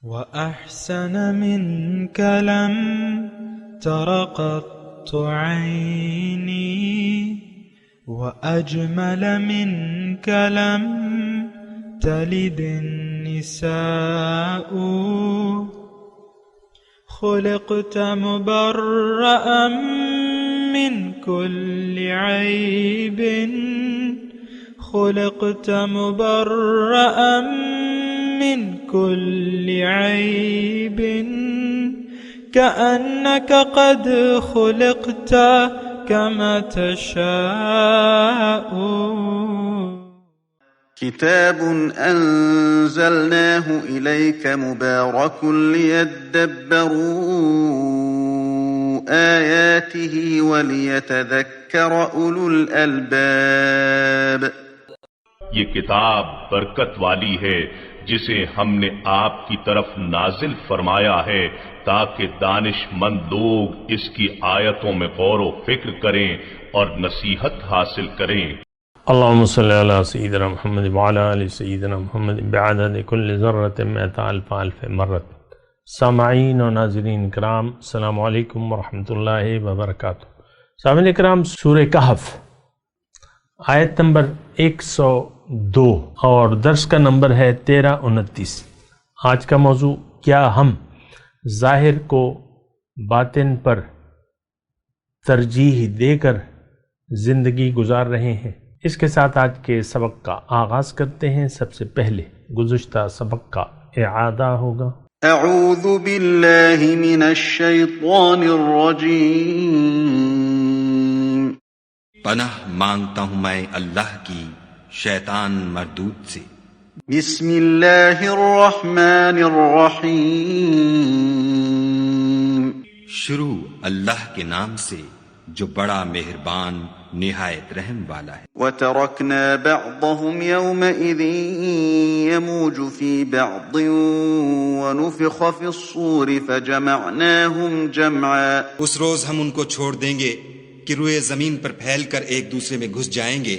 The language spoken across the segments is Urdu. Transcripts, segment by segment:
وأحسن منك لم تر قط عيني وأجمل منك لم تلد النساء خلقت مبرأ من كل عيب خلقت مبرأ من كل عيب كأنك قد خلقت كما تشاء. كتاب أنزلناه إليك مبارك ليدبروا آياته وليتذكر أولو الألباب. یہ کتاب برکت والی ہے جسے ہم نے آپ کی طرف نازل فرمایا ہے تاکہ دانش مند لوگ اس کی آیتوں میں غور و فکر کریں اور نصیحت حاصل کریں. اللهم صل على سيدنا محمد وعلى آل سيدنا محمد بعدد كل ذرة مئة ألف ألف مرة. سامعین و ناظرین کرام، السلام علیکم ورحمۃ اللہ وبرکاتہ. سامعین کرام، سورہ کہف آیت نمبر 102 اور درس کا نمبر ہے 1329. آج کا موضوع، کیا ہم ظاہر کو باطن پر ترجیح دے کر زندگی گزار رہے ہیں؟ اس کے ساتھ آج کے سبق کا آغاز کرتے ہیں. سب سے پہلے گزشتہ سبق کا اعادہ ہوگا. اعوذ باللہ من الشیطان الرجیم. پناہ مانگتا ہوں میں اللہ کی شیطان مردود سے. بسم اللہ الرحمن الرحیم. شروع اللہ کے نام سے جو بڑا مہربان نہایت رحم والا ہے. وَتَرَكْنَا بَعْضَهُمْ يَوْمَئِذٍ يَمُوجُ فِي بَعْضٍ وَنُفِخَ فِي الصُّورِ فَجَمَعْنَاهُمْ جَمْعًا. اس روز ہم ان کو چھوڑ دیں گے کہ روئے زمین پر پھیل کر ایک دوسرے میں گھس جائیں گے،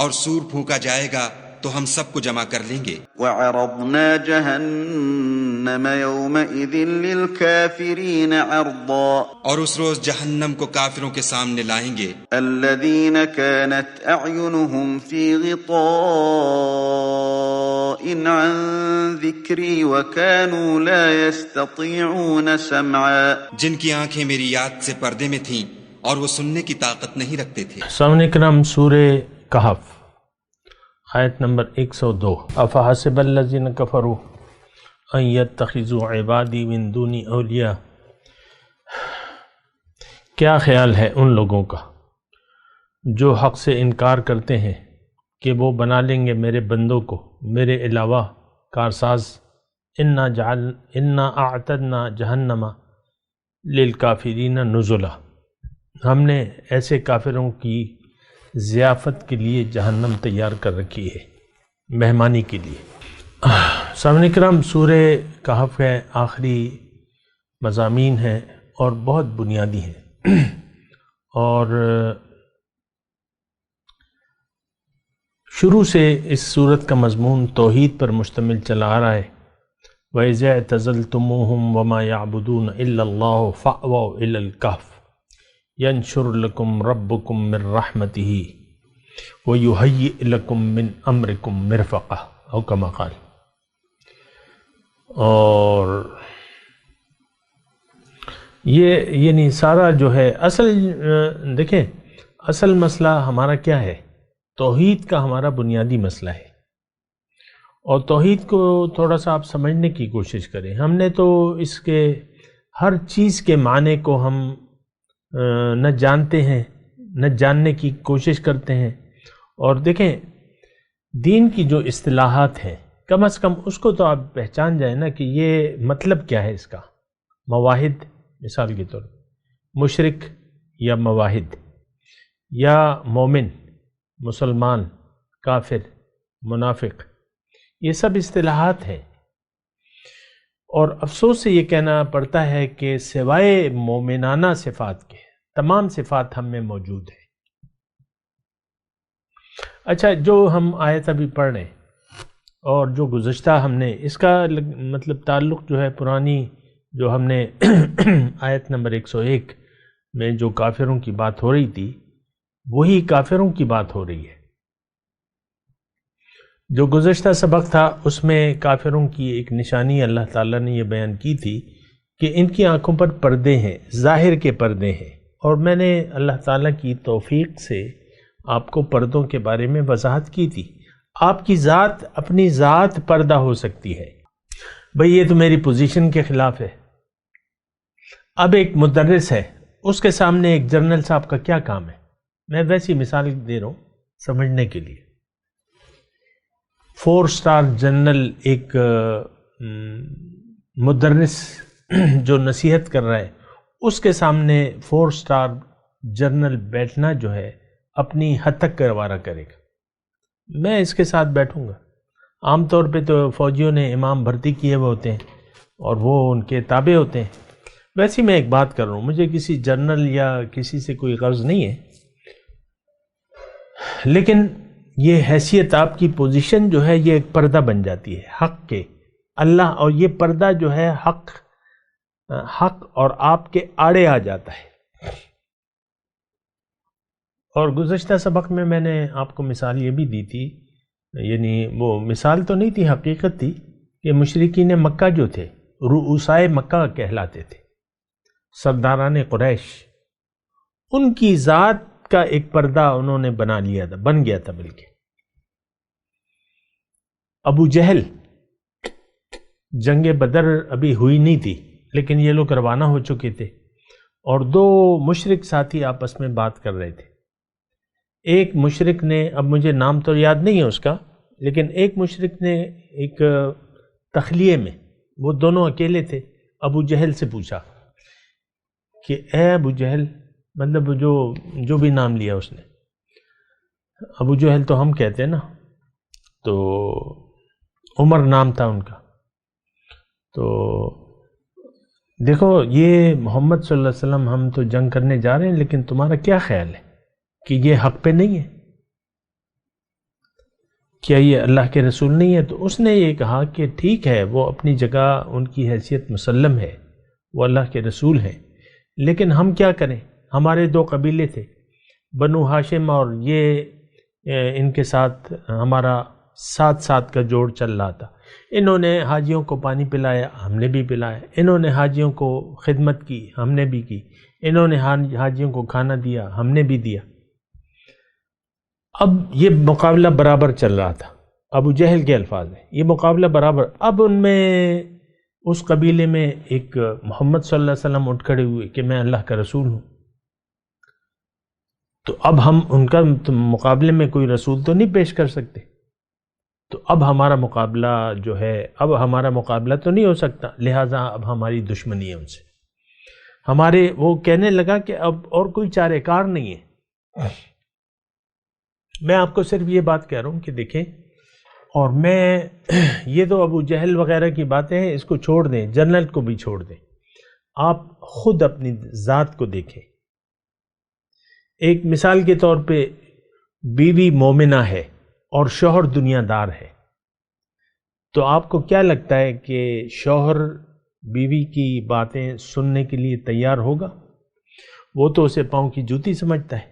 اور سور پھونکا جائے گا تو ہم سب کو جمع کر لیں گے. وَعَرَضْنَا جَهَنَّمَ يَوْمَئِذٍ لِلْكَافِرِينَ عَرْضًا. اور اس روز جہنم کو کافروں کے سامنے لائیں گے. الَّذِينَ كَانَتْ أَعْيُنُهُمْ فِي غِطَاءٍ عَنْ ذِكْرِي وَكَانُوا لَا يَسْتَطِيعُونَ سَمْعًا. جن کی آنکھیں میری یاد سے پردے میں تھیں اور وہ سننے کی طاقت نہیں رکھتے تھے. سامعین کرام، سورہ کہف آیت نمبر 102. افحسب الذین کفروا ان یتخذوا عبادی من دونی اولیاء. کیا خیال ہے ان لوگوں کا جو حق سے انکار کرتے ہیں کہ وہ بنا لیں گے میرے بندوں کو میرے علاوہ کارساز. انا اعتدنا جہنم للکافرین نزلا. ہم نے ایسے کافروں کی ضیافت کے لیے جہنم تیار کر رکھی ہے، مہمانی کے لیے. سامعین کرام، سورہ کہف ہے آخری مضامین ہیں اور بہت بنیادی ہیں، اور شروع سے اس سورت کا مضمون توحید پر مشتمل چلا آ رہا ہے. وَإِذَا اعْتَزَلْتُمُوهُمْ وَمَا يَعْبُدُونَ إِلَّا اللَّهَ فَأْوَوْا إِلَى الْكَهْفِ يَنشُرْ لَكُمْ رَبُّكُمْ مِنْ رَحْمَتِهِ وَيُهَيِّئْ لَكُمْ مِنْ أَمْرِكُمْ مِرْفَقًا او كما قال. اور یہ یعنی سارا جو ہے اصل، دیکھیں اصل مسئلہ ہمارا کیا ہے؟ توحید کا ہمارا بنیادی مسئلہ ہے، اور توحید کو تھوڑا سا آپ سمجھنے کی کوشش کریں. ہم نے تو اس کے ہر چیز کے معنی کو ہم نہ جانتے ہیں، نہ جاننے کی کوشش کرتے ہیں. اور دیکھیں دین کی جو اصطلاحات ہیں کم از کم اس کو تو آپ پہچان جائیں نا کہ یہ مطلب کیا ہے اس کا. مواحد مثال کے طور پر، مشرک یا مواحد، یا مومن مسلمان کافر منافق، یہ سب اصطلاحات ہیں. اور افسوس سے یہ کہنا پڑتا ہے کہ سوائے مومنانہ صفات کے تمام صفات ہم میں موجود ہیں. اچھا، جو ہم آیت ابھی پڑھ رہے ہیں اور جو گزشتہ ہم نے اس کا مطلب تعلق جو ہے پرانی جو ہم نے آیت نمبر 101 میں جو کافروں کی بات ہو رہی تھی وہی کافروں کی بات ہو رہی ہے۔ جو گزشتہ سبق تھا اس میں کافروں کی ایک نشانی اللہ تعالیٰ نے یہ بیان کی تھی کہ ان کی آنکھوں پر پردے ہیں، ظاہر کے پردے ہیں، اور میں نے اللہ تعالیٰ کی توفیق سے آپ کو پردوں کے بارے میں وضاحت کی تھی۔ آپ کی ذات اپنی ذات پردہ ہو سکتی ہے، بھئی یہ تو میری پوزیشن کے خلاف ہے۔ اب ایک مدرس ہے، اس کے سامنے ایک جنرل صاحب کا کیا کام ہے؟ میں ویسی مثال دے رہا ہوں سمجھنے کے لیے۔ 4 اسٹار جنرل ایک مدرس جو نصیحت کر رہا ہے، اس کے سامنے 4 اسٹار جنرل بیٹھنا جو ہے اپنی حد تک گوارا کرے گا۔ میں اس کے ساتھ بیٹھوں گا۔ عام طور پہ تو فوجیوں نے امام بھرتی کیے ہوئے ہوتے ہیں اور وہ ان کے تابع ہوتے ہیں۔ ویسے میں ایک بات کر رہا ہوں، مجھے کسی جنرل یا کسی سے کوئی غرض نہیں ہے، لیکن یہ حیثیت آپ کی پوزیشن جو ہے یہ ایک پردہ بن جاتی ہے حق کے اللہ، اور یہ پردہ جو ہے حق اور آپ کے آڑے آ جاتا ہے۔ اور گزشتہ سبق میں نے آپ کو مثال یہ بھی دی تھی، یعنی وہ مثال تو نہیں تھی، حقیقت تھی کہ مشرکین مکہ جو تھے رؤسائے مکہ کہلاتے تھے، سرداران قریش، ان کی ذات کا ایک پردہ انہوں نے بن گیا تھا۔ بلکہ ابو جہل، جنگ بدر ابھی ہوئی نہیں تھی لیکن یہ لوگ روانہ ہو چکے تھے، اور 2 مشرک ساتھی آپس میں بات کر رہے تھے۔ ایک مشرک نے، اب مجھے نام تو یاد نہیں ہے اس کا، لیکن ایک مشرک نے ایک تخلیے میں، وہ دونوں اکیلے تھے، ابو جہل سے پوچھا کہ اے ابو جہل، مطلب جو بھی نام لیا اس نے، ابو جہل تو ہم کہتے ہیں نا، تو عمر نام تھا ان کا، تو دیکھو یہ محمد صلی اللہ علیہ وسلم، ہم تو جنگ کرنے جا رہے ہیں، لیکن تمہارا کیا خیال ہے کہ یہ حق پہ نہیں ہے؟ کیا یہ اللہ کے رسول نہیں ہے؟ تو اس نے یہ کہا کہ ٹھیک ہے، وہ اپنی جگہ ان کی حیثیت مسلم ہے، وہ اللہ کے رسول ہیں، لیکن ہم کیا کریں؟ ہمارے 2 قبیلے تھے، بنو ہاشم، اور یہ ان کے ساتھ ہمارا 7 کا جوڑ چل رہا تھا۔ انہوں نے حاجیوں کو پانی پلایا، ہم نے بھی پلایا، انہوں نے حاجیوں کو خدمت کی، ہم نے بھی کی، انہوں نے حاجیوں کو کھانا دیا، ہم نے بھی دیا۔ اب یہ مقابلہ برابر چل رہا تھا، ابو جہل کے الفاظ ہیں، یہ مقابلہ برابر۔ اب ان میں اس قبیلے میں ایک محمد صلی اللہ علیہ وسلم اٹھ کھڑے ہوئے کہ میں اللہ کا رسول ہوں، تو اب ہم ان کا مقابلے میں کوئی رسول تو نہیں پیش کر سکتے، تو اب ہمارا مقابلہ جو ہے، اب ہمارا مقابلہ تو نہیں ہو سکتا، لہٰذا اب ہماری دشمنی ہے ان سے۔ وہ کہنے لگا کہ اب اور کوئی چارہ کار نہیں ہے۔ میں آپ کو صرف یہ بات کہہ رہا ہوں کہ دیکھیں، اور یہ تو ابو جہل وغیرہ کی باتیں ہیں، اس کو چھوڑ دیں، جنرل کو بھی چھوڑ دیں، آپ خود اپنی ذات کو دیکھیں۔ ایک مثال کے طور پہ بیوی مومنہ ہے اور شوہر دنیا دار ہے، تو آپ کو کیا لگتا ہے کہ شوہر بیوی کی باتیں سننے کے لیے تیار ہوگا؟ وہ تو اسے پاؤں کی جوتی سمجھتا ہے،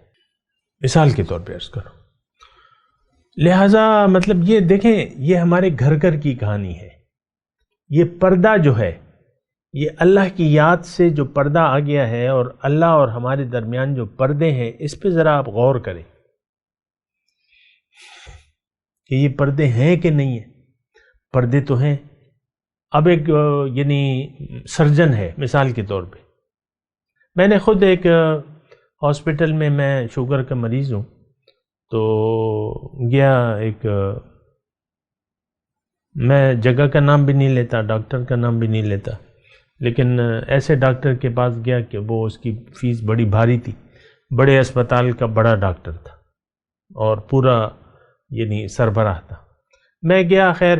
مثال کے طور پہ عرض کرو۔ لہٰذا مطلب یہ دیکھیں، یہ ہمارے گھر کی کہانی ہے۔ یہ پردہ جو ہے، یہ اللہ کی یاد سے جو پردہ آ گیا ہے، اور اللہ اور ہمارے درمیان جو پردے ہیں، اس پہ ذرا آپ غور کریں کہ یہ پردے ہیں کہ نہیں ہیں۔ پردے تو ہیں۔ اب ایک یعنی سرجن ہے، مثال کے طور پہ، میں نے خود ایک ہاسپٹل میں شوگر کا مریض ہوں، تو گیا، میں جگہ کا نام بھی نہیں لیتا، ڈاکٹر کا نام بھی نہیں لیتا، لیکن ایسے ڈاکٹر کے پاس گیا کہ وہ اس کی فیس بڑی بھاری تھی، بڑے اسپتال کا بڑا ڈاکٹر تھا اور پورا یعنی سربراہ تھا۔ میں گیا، خیر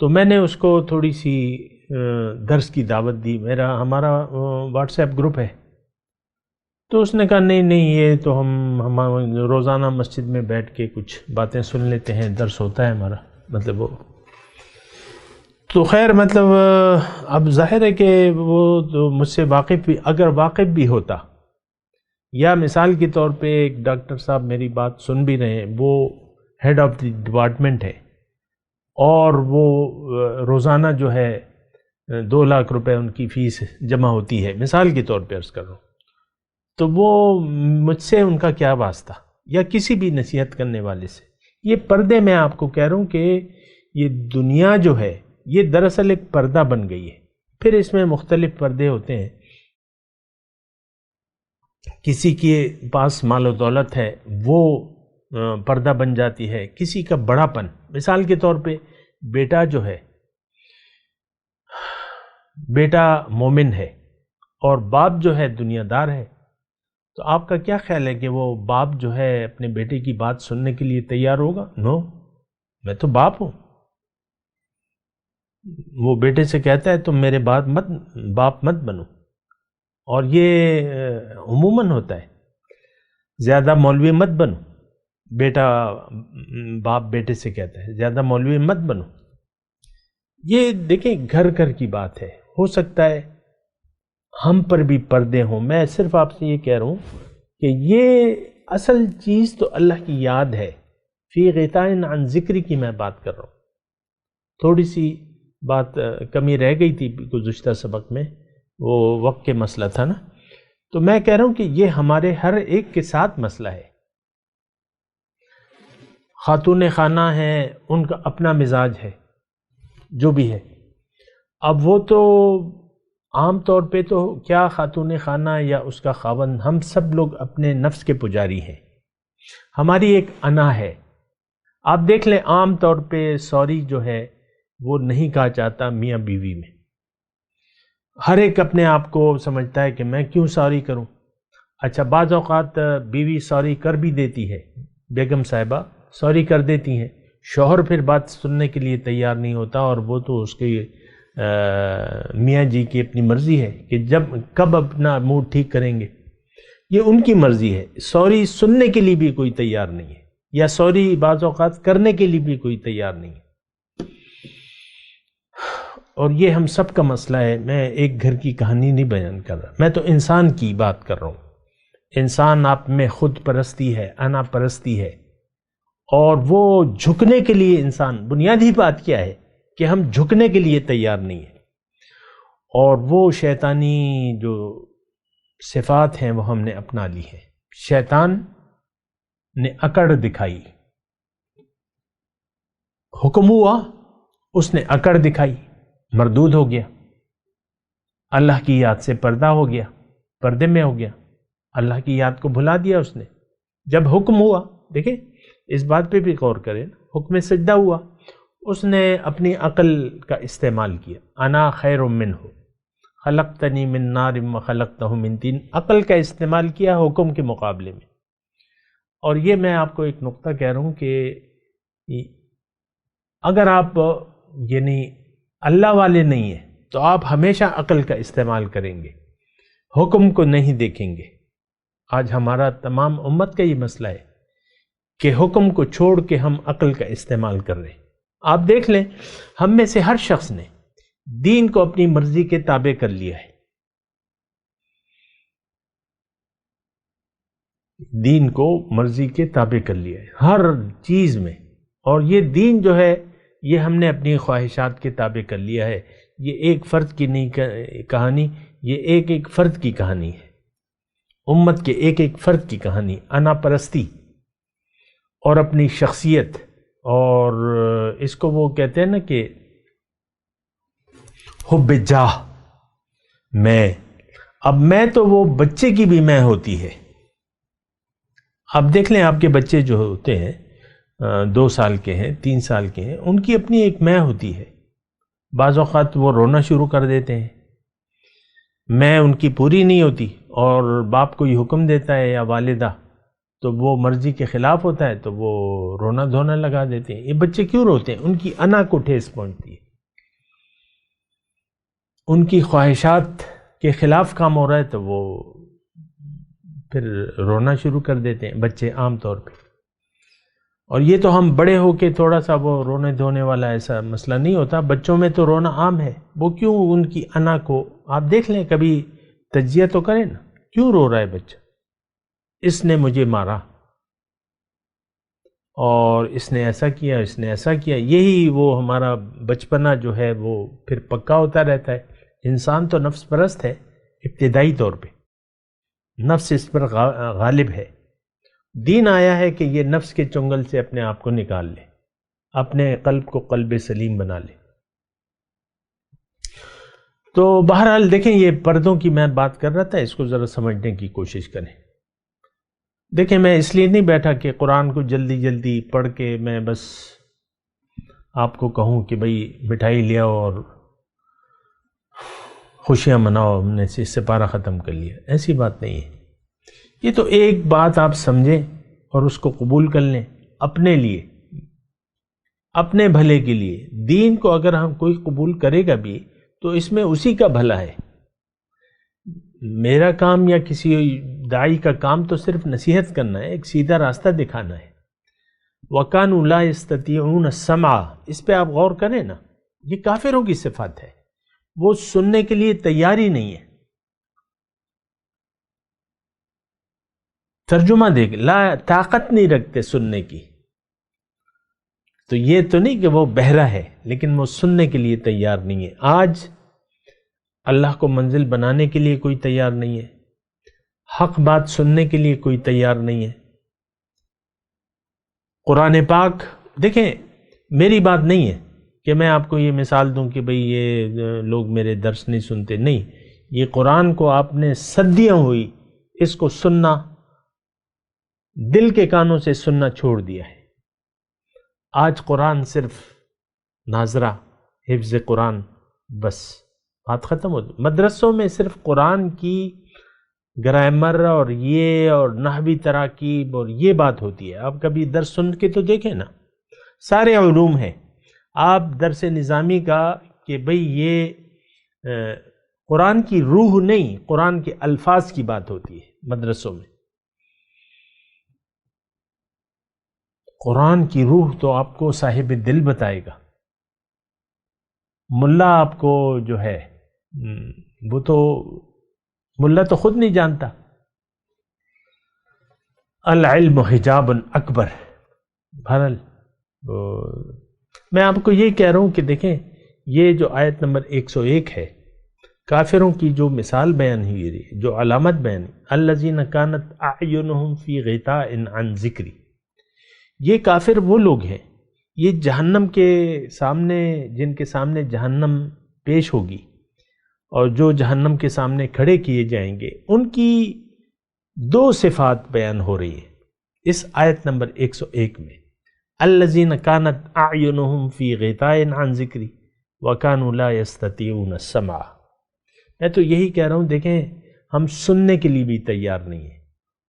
تو میں نے اس کو تھوڑی سی درس کی دعوت دی، ہمارا واٹس ایپ گروپ ہے، تو اس نے کہا نہیں یہ تو ہم روزانہ مسجد میں بیٹھ کے کچھ باتیں سن لیتے ہیں، درس ہوتا ہے ہمارا۔ مطلب وہ تو خیر مطلب اب ظاہر ہے کہ وہ تو مجھ سے واقف بھی، اگر واقف بھی ہوتا، یا مثال کے طور پہ ایک ڈاکٹر صاحب میری بات سن بھی رہے ہیں، وہ ہیڈ آف دی ڈپارٹمنٹ ہے اور وہ روزانہ جو ہے 2 لاکھ روپے ان کی فیس جمع ہوتی ہے، مثال کے طور پہ عرض کر رہا ہوں، تو وہ مجھ سے ان کا کیا واسطہ، یا کسی بھی نصیحت کرنے والے سے؟ یہ پردے میں آپ کو کہہ رہا ہوں کہ یہ دنیا جو ہے یہ دراصل ایک پردہ بن گئی ہے، پھر اس میں مختلف پردے ہوتے ہیں، کسی کے پاس مال و دولت ہے وہ پردہ بن جاتی ہے، کسی کا بڑا پن، مثال کے طور پہ بیٹا جو ہے، بیٹا مومن ہے اور باپ جو ہے دنیا دار ہے، تو آپ کا کیا خیال ہے کہ وہ باپ جو ہے اپنے بیٹے کی بات سننے کے لیے تیار ہوگا؟ نو، میں تو باپ ہوں۔ وہ بیٹے سے کہتا ہے تم میرے باپ مت بنو، اور یہ عموماً ہوتا ہے، زیادہ مولوی مت بنو، بیٹا باپ بیٹے سے کہتا ہے زیادہ مولوی مت بنو۔ یہ دیکھیں گھر گھر کی بات ہے، ہو سکتا ہے ہم پر بھی پردے ہوں۔ میں صرف آپ سے یہ کہہ رہا ہوں کہ یہ اصل چیز تو اللہ کی یاد ہے، فی غطاء عن ذکری کی میں بات کر رہا ہوں۔ تھوڑی سی بات کمی رہ گئی تھی گزشتہ سبق میں، وہ وقت کے مسئلہ تھا نا، تو میں کہہ رہا ہوں کہ یہ ہمارے ہر ایک کے ساتھ مسئلہ ہے۔ خاتون خانہ ہیں، ان کا اپنا مزاج ہے جو بھی ہے، اب وہ تو عام طور پہ تو کیا خاتون خانہ یا اس کا خاوند، ہم سب لوگ اپنے نفس کے پجاری ہیں، ہماری ایک انا ہے۔ آپ دیکھ لیں عام طور پہ سوری جو ہے وہ نہیں کہا چاہتا میاں بیوی میں، ہر ایک اپنے آپ کو سمجھتا ہے کہ میں کیوں سوری کروں۔ اچھا بعض اوقات بیوی سوری کر بھی دیتی ہے، بیگم صاحبہ سوری کر دیتی ہیں، شوہر پھر بات سننے کے لیے تیار نہیں ہوتا، اور وہ تو اس کے میاں جی کی اپنی مرضی ہے کہ کب اپنا موڈ ٹھیک کریں گے، یہ ان کی مرضی ہے۔ سوری سننے کے لیے بھی کوئی تیار نہیں ہے، یا سوری بعض اوقات کرنے کے لیے بھی کوئی تیار نہیں ہے، اور یہ ہم سب کا مسئلہ ہے۔ میں ایک گھر کی کہانی نہیں بیان کر رہا، میں تو انسان کی بات کر رہا ہوں۔ انسان آپ میں خود پرستی ہے، انا پرستی ہے، اور وہ جھکنے کے لیے انسان، بنیادی بات کیا ہے کہ ہم جھکنے کے لیے تیار نہیں ہیں، اور وہ شیطانی جو صفات ہیں وہ ہم نے اپنا لی ہیں۔ شیطان نے اکڑ دکھائی، حکم ہوا، اس نے اکڑ دکھائی، مردود ہو گیا، اللہ کی یاد سے پردہ ہو گیا، پردے میں ہو گیا، اللہ کی یاد کو بھلا دیا اس نے۔ جب حکم ہوا، دیکھیں اس بات پہ بھی غور کریں، حکم سجدہ ہوا، اس نے اپنی عقل کا استعمال کیا، انا خیر منہ خلقتنی من نار وخلقتہ من طین، عقل کا استعمال کیا حکم کے مقابلے میں۔ اور یہ میں آپ کو ایک نقطہ کہہ رہا ہوں کہ اگر آپ یعنی اللہ والے نہیں ہیں تو آپ ہمیشہ عقل کا استعمال کریں گے، حکم کو نہیں دیکھیں گے۔ آج ہمارا تمام امت کا یہ مسئلہ ہے کہ حکم کو چھوڑ کے ہم عقل کا استعمال کر رہے ہیں۔ آپ دیکھ لیں ہم میں سے ہر شخص نے دین کو اپنی مرضی کے تابع کر لیا ہے، دین کو مرضی کے تابع کر لیا ہے ہر چیز میں، اور یہ دین جو ہے یہ ہم نے اپنی خواہشات کے تابع کر لیا ہے۔ یہ ایک فرد کی نہیں کہانی، یہ ایک فرد کی کہانی ہے، امت کے ایک فرد کی کہانی، انا پرستی اور اپنی شخصیت، اور اس کو وہ کہتے ہیں نا کہ حب جاہ، میں، اب میں تو وہ بچے کی بھی میں ہوتی ہے۔ اب دیکھ لیں آپ کے بچے جو ہوتے ہیں 2 سال کے ہیں، 3 سال کے ہیں، ان کی اپنی ایک میں ہوتی ہے، بعض اوقات وہ رونا شروع کر دیتے ہیں، میں ان کی پوری نہیں ہوتی، اور باپ کو یہ حکم دیتا ہے یا والدہ تو وہ مرضی کے خلاف ہوتا ہے تو وہ رونا دھونا لگا دیتے ہیں۔ یہ بچے کیوں روتے ہیں؟ ان کی انا کو ٹھیس پہنچتی ہے، ان کی خواہشات کے خلاف کام ہو رہا ہے تو وہ پھر رونا شروع کر دیتے ہیں بچے عام طور پہ۔ اور یہ تو ہم بڑے ہو کے تھوڑا سا وہ رونے دھونے والا ایسا مسئلہ نہیں ہوتا، بچوں میں تو رونا عام ہے. وہ کیوں ان کی انا کو آپ دیکھ لیں، کبھی تجزیہ تو کریں نا، کیوں رو رہا ہے بچہ؟ اس نے مجھے مارا اور اس نے ایسا کیا، اس نے ایسا کیا. یہی وہ ہمارا بچپنا جو ہے وہ پھر پکا ہوتا رہتا ہے. انسان تو نفس پرست ہے ابتدائی طور پہ، نفس اس پر غالب ہے. دین آیا ہے کہ یہ نفس کے چنگل سے اپنے آپ کو نکال لے، اپنے قلب کو قلب سلیم بنا لے. تو بہرحال دیکھیں، یہ پردوں کی میں بات کر رہا تھا، اس کو ذرا سمجھنے کی کوشش کریں. دیکھیں، میں اس لیے نہیں بیٹھا کہ قرآن کو جلدی جلدی پڑھ کے میں بس آپ کو کہوں کہ بھئی مٹھائی لے آؤ اور خوشیاں مناؤ، ہم نے اس سپارہ ختم کر لیا. ایسی بات نہیں ہے. یہ تو ایک بات آپ سمجھیں اور اس کو قبول کر لیں اپنے لیے، اپنے بھلے کے لیے. دین کو اگر ہم کوئی قبول کرے گا بھی تو اس میں اسی کا بھلا ہے. میرا کام یا کسی داعی کا کام تو صرف نصیحت کرنا ہے، ایک سیدھا راستہ دکھانا ہے. وَكَانُوا لَا يَسْتَطِيعُونَ السَّمْعَ، اس پہ آپ غور کریں نا، یہ کافروں کی صفات ہے. وہ سننے کے لیے تیار ہی نہیں ہے. ترجمہ دیکھ، لا طاقت نہیں رکھتے سننے کی. تو یہ تو نہیں کہ وہ بہرا ہے، لیکن وہ سننے کے لیے تیار نہیں ہے. آج اللہ کو منزل بنانے کے لیے کوئی تیار نہیں ہے، حق بات سننے کے لیے کوئی تیار نہیں ہے. قرآن پاک دیکھیں، میری بات نہیں ہے کہ میں آپ کو یہ مثال دوں کہ بھئی یہ لوگ میرے درس نہیں سنتے. نہیں، یہ قرآن کو آپ نے صدیاں ہوئی اس کو سننا، دل کے کانوں سے سننا چھوڑ دیا ہے. آج قرآن صرف ناظرہ، حفظ قرآن، بس بات ختم ہو. مدرسوں میں صرف قرآن کی گرامر اور یہ اور نحوی تراکیب اور یہ بات ہوتی ہے. آپ کبھی درس سن کے تو دیکھیں نا، سارے علوم ہیں. آپ درس نظامی کا کہ بھئی یہ قرآن کی روح نہیں، قرآن کے الفاظ کی بات ہوتی ہے مدرسوں میں. قرآن کی روح تو آپ کو صاحب دل بتائے گا. ملا آپ کو جو ہے وہ تو ملا تو خود نہیں جانتا. العلم حجاب اکبر. بہرحال میں آپ کو یہ کہہ رہا ہوں کہ دیکھیں، یہ جو آیت نمبر 101 ہے، کافروں کی جو مثال بیان ہوئی ہے، جو علامت بیان، الذین کانت اعینہم فی غطاء عن ذکری. یہ کافر وہ لوگ ہیں، یہ جہنم کے سامنے، جن کے سامنے جہنم پیش ہوگی اور جو جہنم کے سامنے کھڑے کیے جائیں گے، ان کی دو صفات بیان ہو رہی ہیں اس آیت نمبر 101 میں. الذین کانت اعینہم فی غطاء عن ذکری وکانوا لا یستطیعون السمع. میں تو یہی کہہ رہا ہوں، دیکھیں ہم سننے کے لیے بھی تیار نہیں ہیں،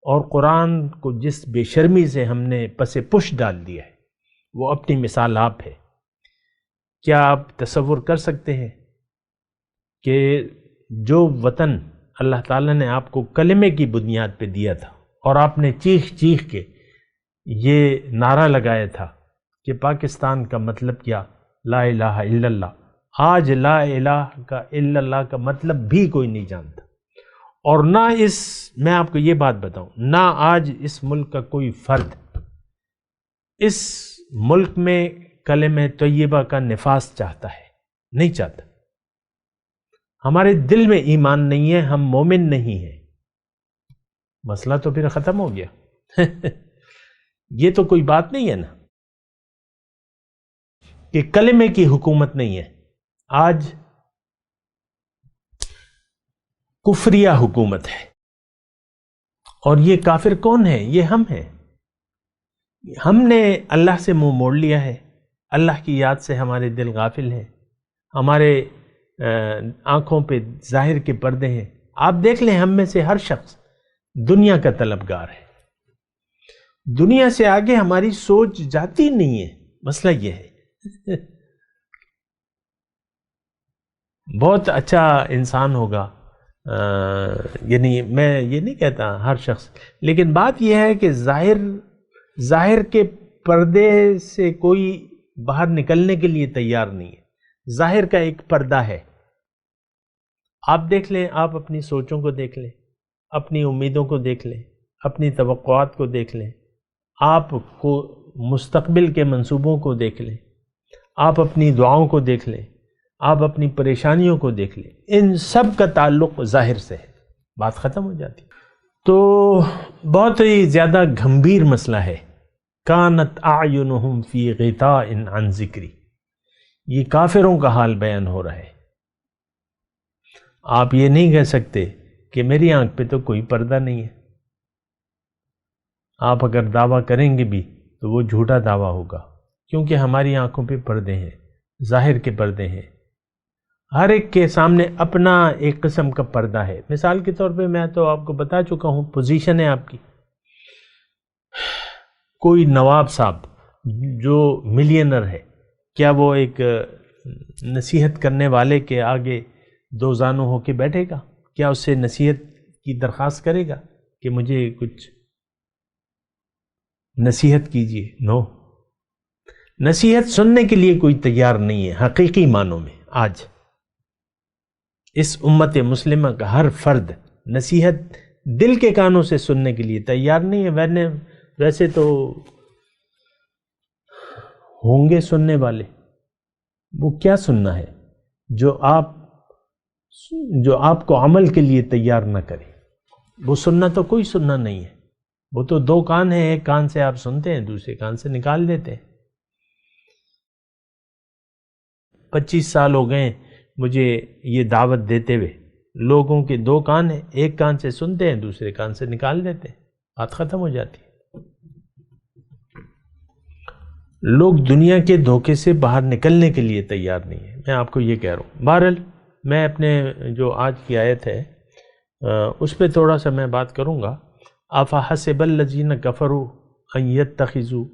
اور قرآن کو جس بے شرمی سے ہم نے پس پش ڈال دیا ہے وہ اپنی مثال آپ ہے. کیا آپ تصور کر سکتے ہیں کہ جو وطن اللہ تعالیٰ نے آپ کو کلمے کی بنیاد پہ دیا تھا اور آپ نے چیخ چیخ کے یہ نعرہ لگایا تھا کہ پاکستان کا مطلب کیا، لا الہ الا اللہ، آج لا الہ کا الا اللہ کا مطلب بھی کوئی نہیں جانتا. اور نہ میں آپ کو یہ بات بتاؤں، نہ آج اس ملک کا کوئی فرد اس ملک میں کلمہ طیبہ کا نفاذ چاہتا ہے، نہیں چاہتا. ہمارے دل میں ایمان نہیں ہے، ہم مومن نہیں ہیں. مسئلہ تو پھر ختم ہو گیا. یہ تو کوئی بات نہیں ہے نا کہ کلمے کی حکومت نہیں ہے. آج کفریہ حکومت ہے. اور یہ کافر کون ہے؟ یہ ہم ہیں. ہم نے اللہ سے منہ موڑ لیا ہے، اللہ کی یاد سے ہمارے دل غافل ہیں، ہمارے آنکھوں پہ ظاہر کے پردے ہیں. آپ دیکھ لیں، ہم میں سے ہر شخص دنیا کا طلبگار ہے. دنیا سے آگے ہماری سوچ جاتی نہیں ہے. مسئلہ یہ ہے. بہت اچھا انسان ہوگا، یعنی میں یہ نہیں کہتا ہر شخص، لیکن بات یہ ہے کہ ظاہر کے پردے سے کوئی باہر نکلنے کے لیے تیار نہیں ہے. ظاہر کا ایک پردہ ہے. آپ دیکھ لیں، آپ اپنی سوچوں کو دیکھ لیں، اپنی امیدوں کو دیکھ لیں، اپنی توقعات کو دیکھ لیں، آپ کو مستقبل کے منصوبوں کو دیکھ لیں، آپ اپنی دعاؤں کو دیکھ لیں، آپ اپنی پریشانیوں کو دیکھ لیں. ان سب کا تعلق ظاہر سے ہے. بات ختم ہو جاتی. تو بہت ہی زیادہ گھمبیر مسئلہ ہے. کانت اعینہم فی غطاء عن ذکری، یہ کافروں کا حال بیان ہو رہا ہے. آپ یہ نہیں کہہ سکتے کہ میری آنکھ پہ تو کوئی پردہ نہیں ہے. آپ اگر دعویٰ کریں گے بھی تو وہ جھوٹا دعویٰ ہوگا، کیونکہ ہماری آنکھوں پہ پردے ہیں، ظاہر کے پردے ہیں. ہر ایک کے سامنے اپنا ایک قسم کا پردہ ہے. مثال کے طور پہ میں تو آپ کو بتا چکا ہوں، پوزیشن ہے آپ کی. کوئی نواب صاحب جو ملینر ہے، کیا وہ ایک نصیحت کرنے والے کے آگے دو زانو ہو کے بیٹھے گا؟ کیا اس سے نصیحت کی درخواست کرے گا کہ مجھے کچھ نصیحت کیجیے؟ نو. نصیحت سننے کے لیے کوئی تیار نہیں ہے حقیقی معنوں میں. آج اس امت مسلمہ کا ہر فرد نصیحت دل کے کانوں سے سننے کے لیے تیار نہیں ہے. ویسے تو ہوں گے سننے والے، وہ کیا سننا ہے جو آپ کو عمل کے لیے تیار نہ کرے. وہ سننا تو کوئی سننا نہیں ہے. وہ تو دو کان ہیں، ایک کان سے آپ سنتے ہیں، دوسرے کان سے نکال دیتے ہیں. 25 سال ہو گئے مجھے یہ دعوت دیتے ہوئے. لوگوں کے دو کان ہیں، ایک کان سے سنتے ہیں، دوسرے کان سے نکال دیتے ہیں. بات ختم ہو جاتی ہے. لوگ دنیا کے دھوکے سے باہر نکلنے کے لیے تیار نہیں ہے. میں آپ کو یہ کہہ رہا ہوں. بہرحال میں اپنے جو آج کی آیت ہے اس پہ تھوڑا سا میں بات کروں گا. افحسب الذین کفروا ان یتخذوا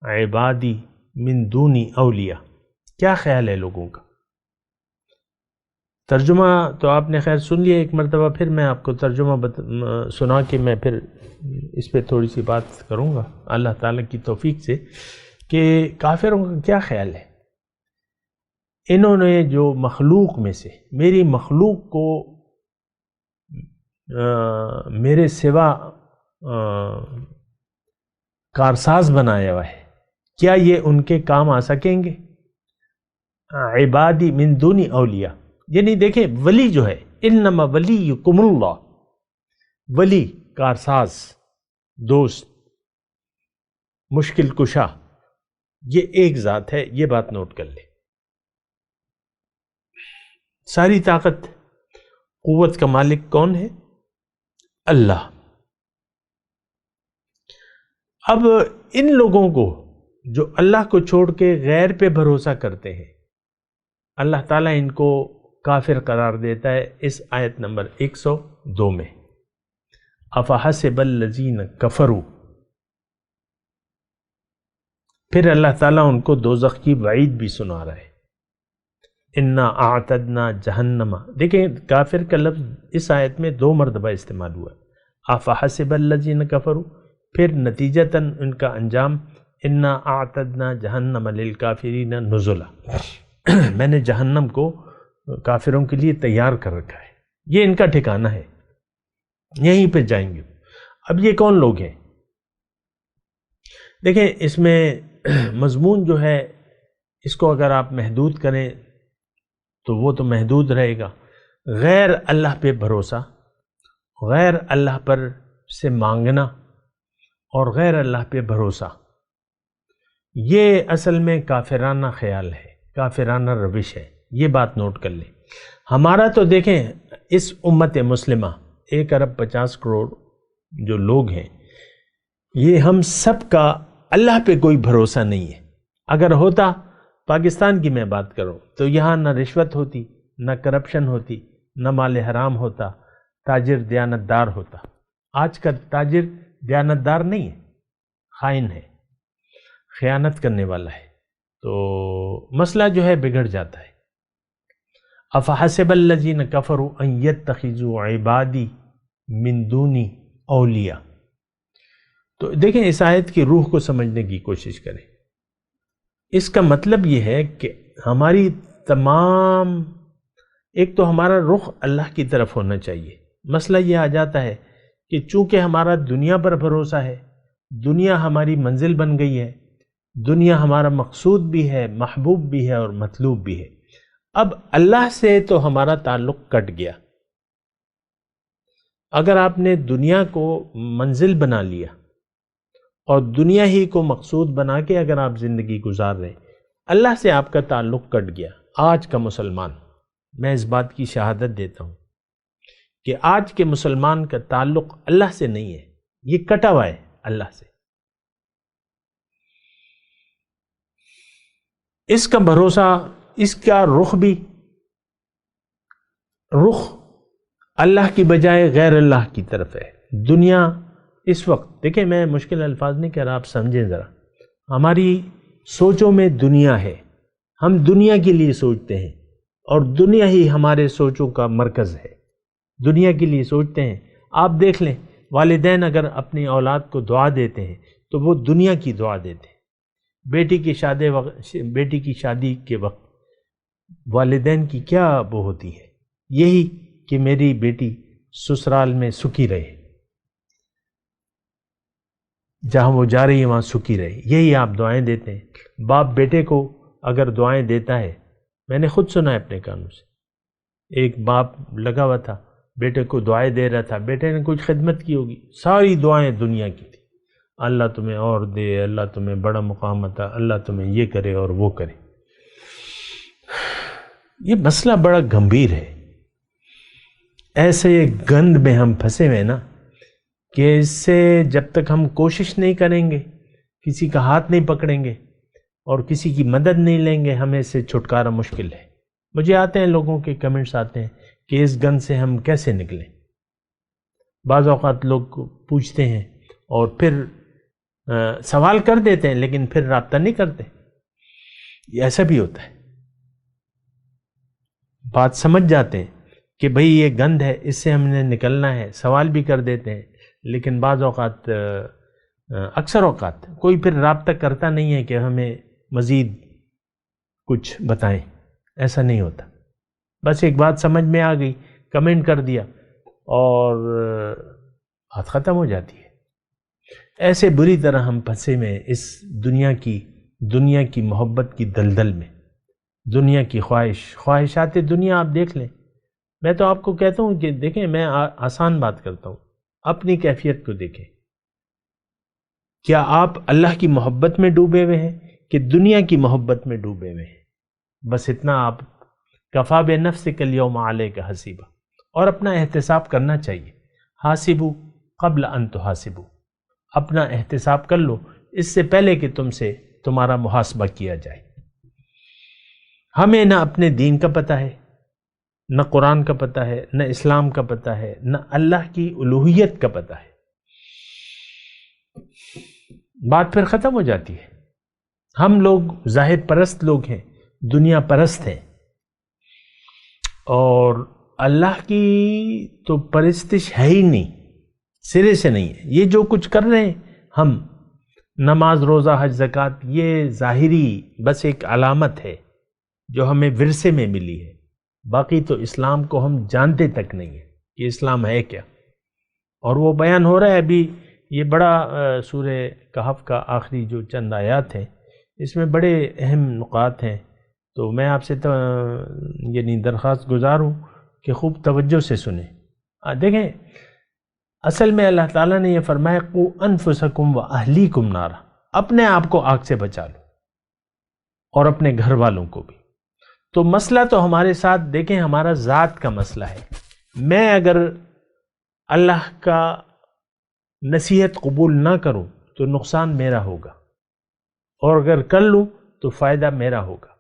عبادی من دونی اولیاء. کیا خیال ہے لوگوں کا؟ ترجمہ تو آپ نے خیر سن لیا ایک مرتبہ، پھر میں آپ کو ترجمہ سنا کے میں پھر اس پہ تھوڑی سی بات کروں گا اللہ تعالیٰ کی توفیق سے، کہ کافروں کا کیا خیال ہے. انہوں نے جو مخلوق میں سے میری مخلوق کو میرے سوا کارساز بنایا ہوا ہے، کیا یہ ان کے کام آ سکیں گے؟ عبادی من دونی اولیاء، یعنی دیکھیں ولی جو ہے، انما ولیکم اللہ، ولی کارساز، دوست، مشکل کشا، یہ ایک ذات ہے. یہ بات نوٹ کر لیں. ساری طاقت قوت کا مالک کون ہے؟ اللہ. اب ان لوگوں کو جو اللہ کو چھوڑ کے غیر پہ بھروسہ کرتے ہیں، اللہ تعالیٰ ان کو کافر قرار دیتا ہے اس آیت نمبر 102 میں. افحسب الذین کفروا. پھر اللہ تعالیٰ ان کو دوزخ کی وعید بھی سنا رہا ہے. انا اعتدنا جہنم. دیکھیں کافر کا لفظ اس آیت میں 2 مرتبہ استعمال ہوا. افحسب الذین کفروا، پھر نتیجتاً ان کا انجام انا اعتدنا جہنم للکافرین نزلا. میں نے جہنم کو کافروں کے لیے تیار کر رکھا ہے، یہ ان کا ٹھکانہ ہے، یہیں پہ جائیں گے. اب یہ کون لوگ ہیں؟ دیکھیں اس میں مضمون جو ہے اس کو اگر آپ محدود کریں تو وہ تو محدود رہے گا. غیر اللہ پہ بھروسہ، غیر اللہ پر سے مانگنا اور غیر اللہ پہ بھروسہ، یہ اصل میں کافرانہ خیال ہے، کافرانہ روش ہے. یہ بات نوٹ کر لیں. ہمارا تو دیکھیں اس امت مسلمہ 1 ارب 50 کروڑ جو لوگ ہیں، یہ ہم سب کا اللہ پہ کوئی بھروسہ نہیں ہے. اگر ہوتا، پاکستان کی میں بات کروں تو یہاں نہ رشوت ہوتی، نہ کرپشن ہوتی، نہ مال حرام ہوتا، تاجر دیانتدار ہوتا. آج کا تاجر دیانتدار نہیں ہے، خائن ہے، خیانت کرنے والا ہے. تو مسئلہ جو ہے بگڑ جاتا ہے. افحسب الذین کفروا ان یتخذوا عبادی من دونی اولیاء. تو دیکھیں اس آیت کی روح کو سمجھنے کی کوشش کریں. اس کا مطلب یہ ہے کہ ہماری تمام، ایک تو ہمارا رخ اللہ کی طرف ہونا چاہیے. مسئلہ یہ آ جاتا ہے کہ چونکہ ہمارا دنیا پر بھروسہ ہے، دنیا ہماری منزل بن گئی ہے، دنیا ہمارا مقصود بھی ہے، محبوب بھی ہے اور مطلوب بھی ہے، اب اللہ سے تو ہمارا تعلق کٹ گیا. اگر آپ نے دنیا کو منزل بنا لیا اور دنیا ہی کو مقصود بنا کے اگر آپ زندگی گزار رہے، اللہ سے آپ کا تعلق کٹ گیا. آج کا مسلمان، میں اس بات کی شہادت دیتا ہوں کہ آج کے مسلمان کا تعلق اللہ سے نہیں ہے، یہ کٹا ہوا ہے اللہ سے. اس کا بھروسہ، اس کا رخ بھی، رخ اللہ کی بجائے غیر اللہ کی طرف ہے. دنیا اس وقت، دیکھیں میں مشکل الفاظ نہیں کہہ رہا، آپ سمجھیں ذرا. ہماری سوچوں میں دنیا ہے، ہم دنیا کے لیے سوچتے ہیں اور دنیا ہی ہمارے سوچوں کا مرکز ہے. دنیا کے لیے سوچتے ہیں. آپ دیکھ لیں والدین اگر اپنی اولاد کو دعا دیتے ہیں تو وہ دنیا کی دعا دیتے ہیں. بیٹی کی شادی کے وقت والدین کی کیا وہ ہوتی ہے؟ یہی کہ میری بیٹی سسرال میں سکھی رہے، جہاں وہ جا رہی ہے وہاں سکھی رہے. یہی آپ دعائیں دیتے ہیں. باپ بیٹے کو اگر دعائیں دیتا ہے، میں نے خود سنا ہے اپنے کانوں سے، ایک باپ لگا ہوا تھا، بیٹے کو دعائیں دے رہا تھا، بیٹے نے کچھ خدمت کی ہوگی، ساری دعائیں دنیا کی تھی، اللہ تمہیں اور دے، اللہ تمہیں بڑا مقام عطا، اللہ تمہیں یہ کرے اور وہ کرے. یہ مسئلہ بڑا گمبھیر ہے. ایسے گند میں ہم پھنسے ہوئے نا کہ اس سے جب تک ہم کوشش نہیں کریں گے، کسی کا ہاتھ نہیں پکڑیں گے اور کسی کی مدد نہیں لیں گے، ہمیں اس سے چھٹکارا مشکل ہے. مجھے آتے ہیں لوگوں کے کمنٹس آتے ہیں کہ اس گند سے ہم کیسے نکلیں. بعض اوقات لوگ پوچھتے ہیں اور پھر سوال کر دیتے ہیں لیکن پھر رابطہ نہیں کرتے. یہ ایسا بھی ہوتا ہے. بات سمجھ جاتے ہیں کہ بھئی یہ گند ہے، اس سے ہم نے نکلنا ہے، سوال بھی کر دیتے ہیں، لیکن بعض اوقات، اکثر اوقات کوئی پھر رابطہ کرتا نہیں ہے کہ ہمیں مزید کچھ بتائیں. ایسا نہیں ہوتا. بس ایک بات سمجھ میں آ گئی، کمنٹ کر دیا اور بات ختم ہو جاتی ہے. ایسے بری طرح ہم پھنسے میں اس دنیا کی محبت کی دلدل میں، دنیا کی خواہشات دنیا. آپ دیکھ لیں، میں تو آپ کو کہتا ہوں کہ دیکھیں، میں آسان بات کرتا ہوں، اپنی کیفیت کو دیکھیں. کیا آپ اللہ کی محبت میں ڈوبے ہوئے ہیں کہ دنیا کی محبت میں ڈوبے ہوئے ہیں؟ بس اتنا آپ کفا بنفسک الیوم علیک حسیبا، اور اپنا احتساب کرنا چاہیے. حاسبو قبل ان تحاسبو، اپنا احتساب کر لو اس سے پہلے کہ تم سے تمہارا محاسبہ کیا جائے. ہمیں نہ اپنے دین کا پتہ ہے، نہ قرآن کا پتہ ہے، نہ اسلام کا پتہ ہے، نہ اللہ کی الوہیت کا پتہ ہے. بات پھر ختم ہو جاتی ہے. ہم لوگ ظاہر پرست لوگ ہیں، دنیا پرست ہیں، اور اللہ کی تو پرستش ہے ہی نہیں، سرے سے نہیں ہے. یہ جو کچھ کر رہے ہیں ہم، نماز روزہ حج زکوٰۃ، یہ ظاہری بس ایک علامت ہے جو ہمیں ورثے میں ملی ہے. باقی تو اسلام کو ہم جانتے تک نہیں ہیں کہ اسلام ہے کیا. اور وہ بیان ہو رہا ہے ابھی. یہ بڑا سورہ کہف کا آخری جو چند آیات ہیں، اس میں بڑے اہم نقاط ہیں. تو میں آپ سے یعنی درخواست گزار ہوں کہ خوب توجہ سے سنیں. دیکھیں، اصل میں اللہ تعالیٰ نے یہ فرمایا قُوا أَنفُسَكُمْ وَأَهْلِيكُمْ نَارًا، اپنے آپ کو آگ سے بچا لو اور اپنے گھر والوں کو بھی. تو مسئلہ تو ہمارے ساتھ، دیکھیں، ہمارا ذات کا مسئلہ ہے. میں اگر اللہ کا نصیحت قبول نہ کروں تو نقصان میرا ہوگا، اور اگر کر لوں تو فائدہ میرا ہوگا.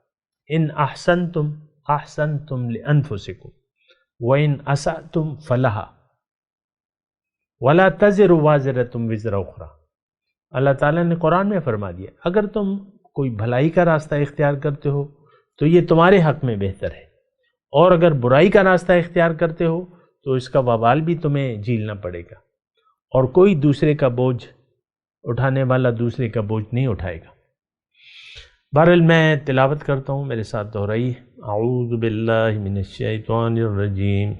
ان احسنتم احسنتم لانفسکم وان اسأتم فلہا ولا تزر وازرۃ وزر اخری. اللہ تعالیٰ نے قرآن میں فرما دیا، اگر تم کوئی بھلائی کا راستہ اختیار کرتے ہو تو یہ تمہارے حق میں بہتر ہے، اور اگر برائی کا راستہ اختیار کرتے ہو تو اس کا وبال بھی تمہیں جھیلنا پڑے گا، اور کوئی دوسرے کا بوجھ اٹھانے والا دوسرے کا بوجھ نہیں اٹھائے گا۔ بہرحال میں تلاوت کرتا ہوں، میرے ساتھ دہرائیے۔ اعوذ باللہ من الشیطان الرجیم،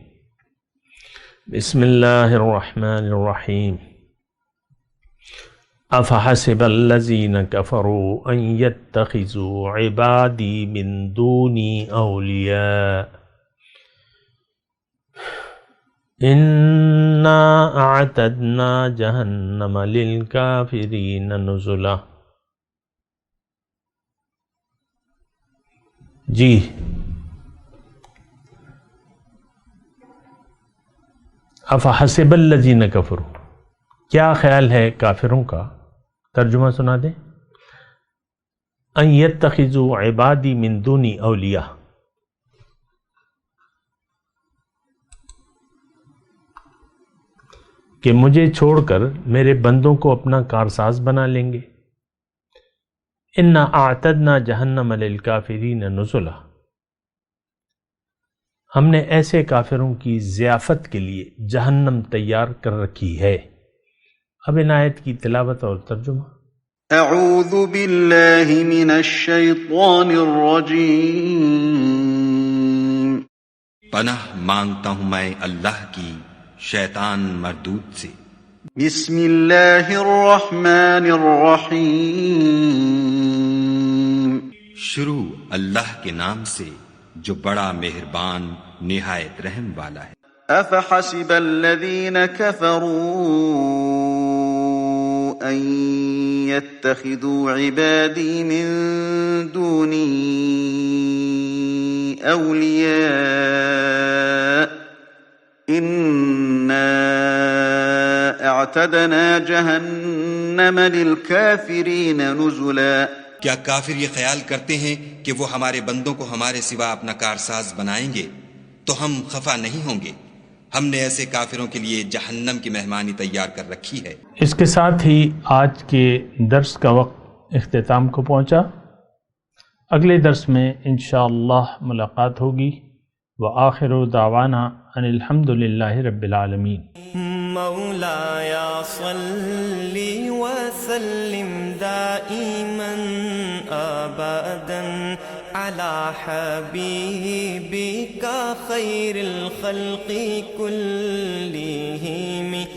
بسم اللہ الرحمن الرحیم۔ افحسب الذین کفروا ان یتخذوا عبادی من دونی اولیاء انا اعتدنا جہنم للکافرین نزلا۔ جی افحسب الذین کفروا، کیا خیال ہے کافروں کا؟ ترجمہ سنا دیں۔ ان یتخذوا عبادی من دونی اولیاء، کہ مجھے چھوڑ کر میرے بندوں کو اپنا کارساز بنا لیں گے۔ انا اعتدنا جہنم للکافرین نزلا، ہم نے ایسے کافروں کی ضیافت کے لیے جہنم تیار کر رکھی ہے۔ اب ان آیت کی تلاوت اور ترجمہ۔ اعوذ باللہ من الشیطان الرجیم، پناہ مانگتا ہوں میں اللہ کی شیطان مردود سے۔ بسم اللہ الرحمن الرحیم، شروع اللہ کے نام سے جو بڑا مہربان نہایت رحم والا ہے۔ افحسب الذین کفروا ان يتخذوا عبادی من دونی اولیاء انا اعتدنا جہنم للکافرین نزلا۔ کیا کافر یہ خیال کرتے ہیں کہ وہ ہمارے بندوں کو ہمارے سوا اپنا کارساز بنائیں گے تو ہم خفا نہیں ہوں گے؟ ہم نے ایسے کافروں کے لیے جہنم کی مہمانی تیار کر رکھی ہے۔ اس کے ساتھ ہی آج کے درس کا وقت اختتام کو پہنچا۔ اگلے درس میں انشاءاللہ ملاقات ہوگی۔ وآخر دعوانا ان الحمد للہ رب العالمین۔ مولاي صل وسلم دائما ابدا على حبيبك خير الخلق كلهم